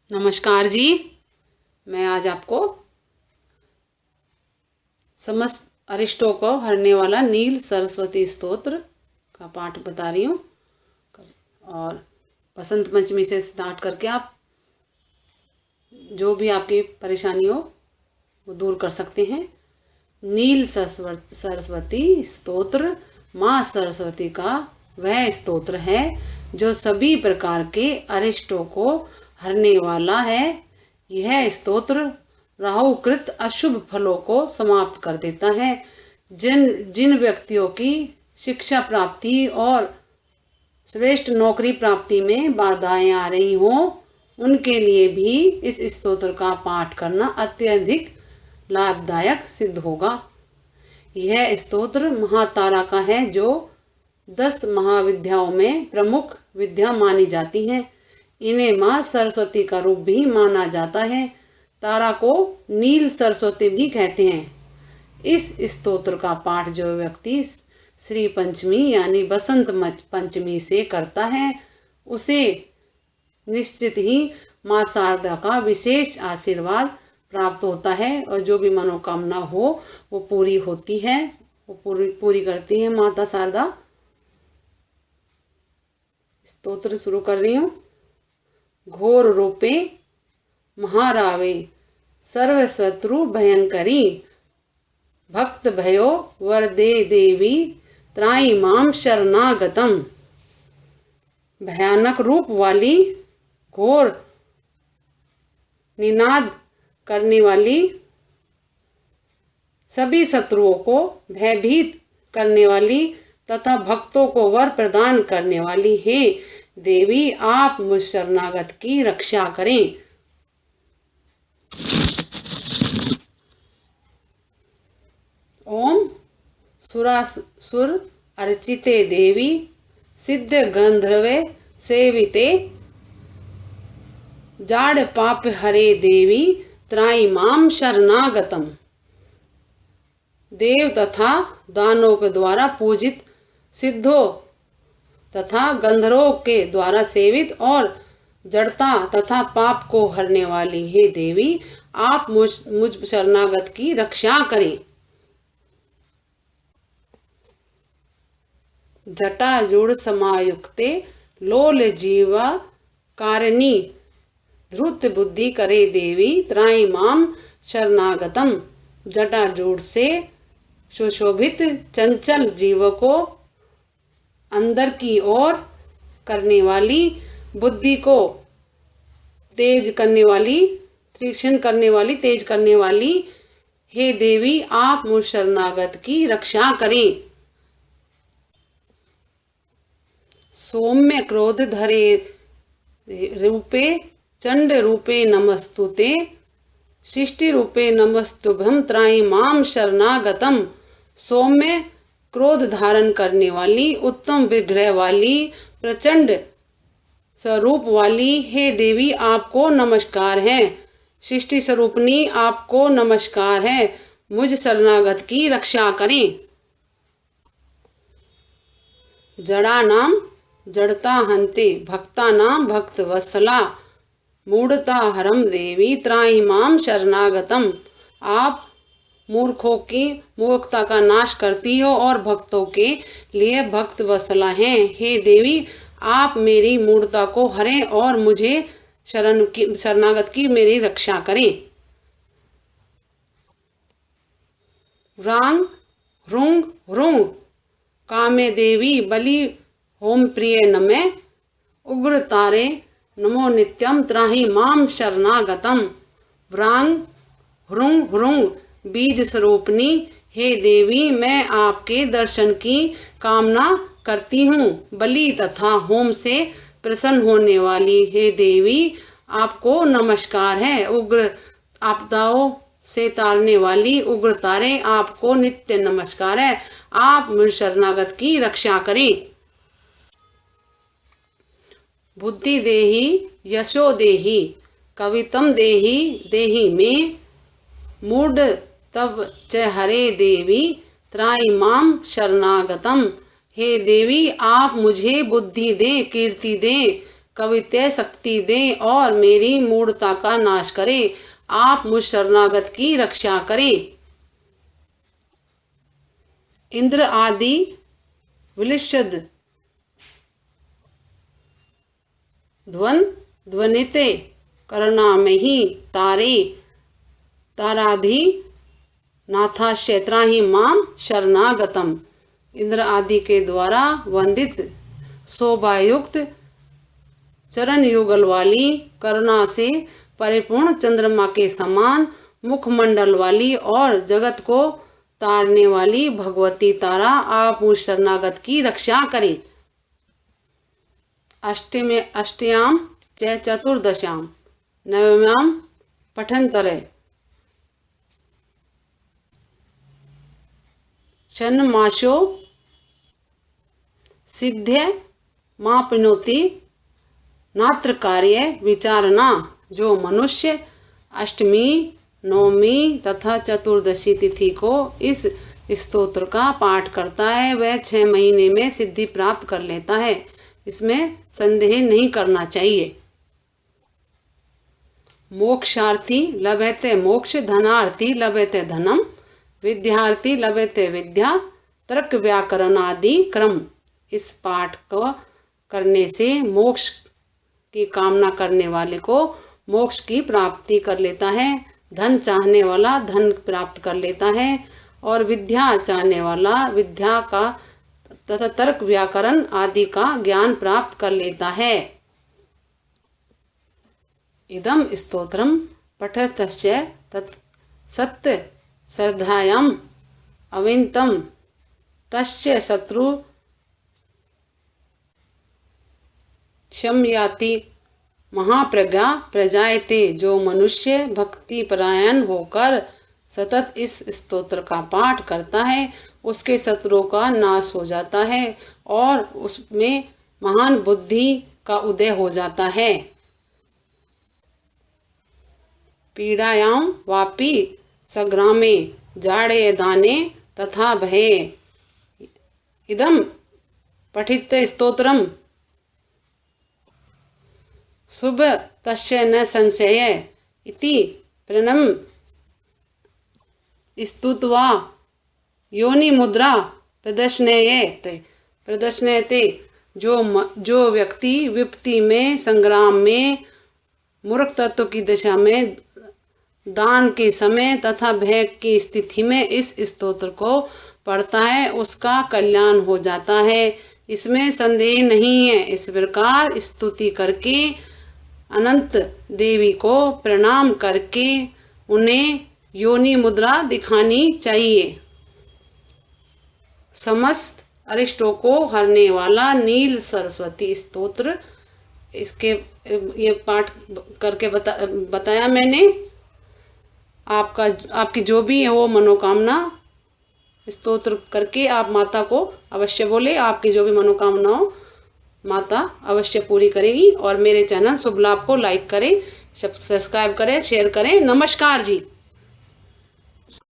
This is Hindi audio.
नमस्कार जी। मैं आज आपको समस्त अरिष्टों को हरने वाला नील सरस्वती स्तोत्र का पाठ बता रही हूँ। और बसंत पंचमी से स्टार्ट करके आप जो भी आपकी परेशानी हो वो दूर कर सकते हैं। नील सरस्वती स्तोत्र माँ सरस्वती का वह स्तोत्र है जो सभी प्रकार के अरिष्टों को हरने वाला है। यह स्तोत्र राहुकृत अशुभ फलों को समाप्त कर देता है। जिन व्यक्तियों की शिक्षा प्राप्ति और श्रेष्ठ नौकरी प्राप्ति में बाधाएं आ रही हों, उनके लिए भी इस स्तोत्र का पाठ करना अत्यधिक लाभदायक सिद्ध होगा। यह स्तोत्र महातारा का है जो 10 महाविद्याओं में प्रमुख विद्या मानी जाती है। इन्हें माँ सरस्वती का रूप भी माना जाता है। तारा को नील सरस्वती भी कहते हैं। इस स्तोत्र का पाठ जो व्यक्ति श्री पंचमी यानी बसंत पंचमी से करता है, उसे निश्चित ही माँ शारदा का विशेष आशीर्वाद प्राप्त होता है और जो भी मनोकामना हो वो पूरी होती है, वो पूरी करती है माता शारदा। स्तोत्र शुरू कर रही हूँ। घोर रूपे महारावे सर्व शत्रु भयंकरी भक्त भयो वरदे देवी त्राई माम शरणागतम। भयानक रूप वाली, घोर निनाद करने वाली, सभी शत्रुओं को भयभीत करने वाली तथा भक्तों को वर प्रदान करने वाली हे देवी, आप मुझ शरणागत की रक्षा करें। ओम सुरासुर अर्चिते देवी सिद्ध गंधर्वे सेविते जाड़ पाप हरे देवी त्राई माम शरणागतम। देव तथा दानों के द्वारा पूजित, सिद्धों तथा गंधर्वों के द्वारा सेवित और जड़ता तथा पाप को हरने वाली हे देवी, आप मुझ शरणागत की रक्षा करें। जटाजूड़ समायुक्ते लोल जीवा कारिणी धृत बुद्धि करे देवी त्राई माम शरणागतम। जटाजूड़ से सुशोभित चंचल जीव को अंदर की ओर करने वाली, बुद्धि को तेज करने वाली, तीक्ष्ण करने वाली, तेज करने वाली हे देवी, आप मुझ शरणागत की रक्षा करें। सौम्य क्रोध धरे रूपे चंड रूपे नमस्तुते सृष्टि रूपे नमस्तुभ्यम त्राई माम शरणागतम। सौम्य क्रोध धारण करने वाली, उत्तम विग्रह वाली, प्रचंड स्वरूप वाली हे देवी, आपको नमस्कार है। सृष्टि स्वरूपनी, आपको नमस्कार है। मुझ शरणागत की रक्षा करें। जड़ा नाम जड़ता हंते भक्ता नाम भक्त वत्सला मूढ़ता हरम देवी त्राई माम शरणागतम। आप मूर्खों की मूर्खता का नाश करती हो और भक्तों के लिए भक्त वत्सला हैं। हे देवी, आप मेरी मूढ़ता को हरें और मुझे शरणागत की मेरी रक्षा करें। व्रांग ह्रुंग ह्रुंग कामे देवी बलि होम प्रिय नमे उग्र तारे नमो नित्यम त्राहि माम शरणागतम। व्रांग ह्रुंग ह्रुंग बीज स्वरूपनी हे देवी, मैं आपके दर्शन की कामना करती हूँ। बलि तथा होम से प्रसन्न होने वाली हे देवी, आपको नमस्कार है। उग्र आपदाओं से तारने वाली उग्र तारे, आपको नित्य नमस्कार है। आप मुझ शरणागत की रक्षा करें। बुद्धि देहि यशो देहि कवितम देहि देहि में मूढ़ तब च हरे देवी त्राई माम शरणागतम। हे देवी, आप मुझे बुद्धि दें, कीर्ति दें, कवित्य शक्ति दें और मेरी मूढ़ता का नाश करें। आप मुझ शरणागत की रक्षा करें। इंद्र आदि विलिशद ध्वनिते करुणामयी तारे ताराधि नाथाश्चै त्राहि माम शरणागतम। इंद्र आदि के द्वारा वंदित शोभायुक्त चरण युगल वाली, करुणा से परिपूर्ण चंद्रमा के समान मुखमंडल वाली और जगत को तारने वाली भगवती तारा, आप मुझ शरणागत की रक्षा करें। अष्टयाम च चतुर्दशाम नवम्याम पठन्तरे षण्मासो सिद्धे मापनोति नात्र कार्य विचारणा। जो मनुष्य अष्टमी, नवमी तथा चतुर्दशी तिथि को इस स्तोत्र का पाठ करता है वह 6 महीने में सिद्धि प्राप्त कर लेता है। इसमें संदेह नहीं करना चाहिए। मोक्षार्थी लभते मोक्ष, धनार्थी लभते धनम, विद्यार्थी लभते विद्या, तर्क व्याकरण आदि क्रम। इस पाठ को करने से मोक्ष की कामना करने वाले को मोक्ष की प्राप्ति कर लेता है, धन चाहने वाला धन प्राप्त कर लेता है और विद्या चाहने वाला विद्या का तथा तर्क व्याकरण आदि का ज्ञान प्राप्त कर लेता है। इदम स्तोत्रम पठतश्च तत् सत्य श्रद्धायाम अविंतम तस्य शत्रु शमयाति महाप्रज्ञा प्रजायते। जो मनुष्य भक्ति परायण होकर सतत इस स्तोत्र का पाठ करता है उसके शत्रुओं का नाश हो जाता है और उसमें महान बुद्धि का उदय हो जाता है। पीड़ायाम वापि सग्रामे जाड़े दाने तथा भये। इदम पठित स्तोत्रम शुभ तस्य न संशय इति प्रणम स्तुत्वा योनि मुद्रा प्रदर्शनयते। जो व्यक्ति विपत्ति में, संग्राम में, मूर्ख तत्व की दशा में, दान के समय तथा भय की स्थिति में इस स्तोत्र को पढ़ता है उसका कल्याण हो जाता है। इसमें संदेह नहीं है। इस प्रकार स्तुति करके अनंत देवी को प्रणाम करके उन्हें योनि मुद्रा दिखानी चाहिए। समस्त अरिष्टों को हरने वाला नील सरस्वती स्तोत्र, इसके ये पाठ करके बताया मैंने। आपकी जो भी है वो मनोकामना स्तोत्र करके आप माता को अवश्य बोले। आपकी जो भी मनोकामना हो माता अवश्य पूरी करेगी। और मेरे चैनल शुभ लाभ को लाइक करें, सब्सक्राइब करें, शेयर करें। नमस्कार जी।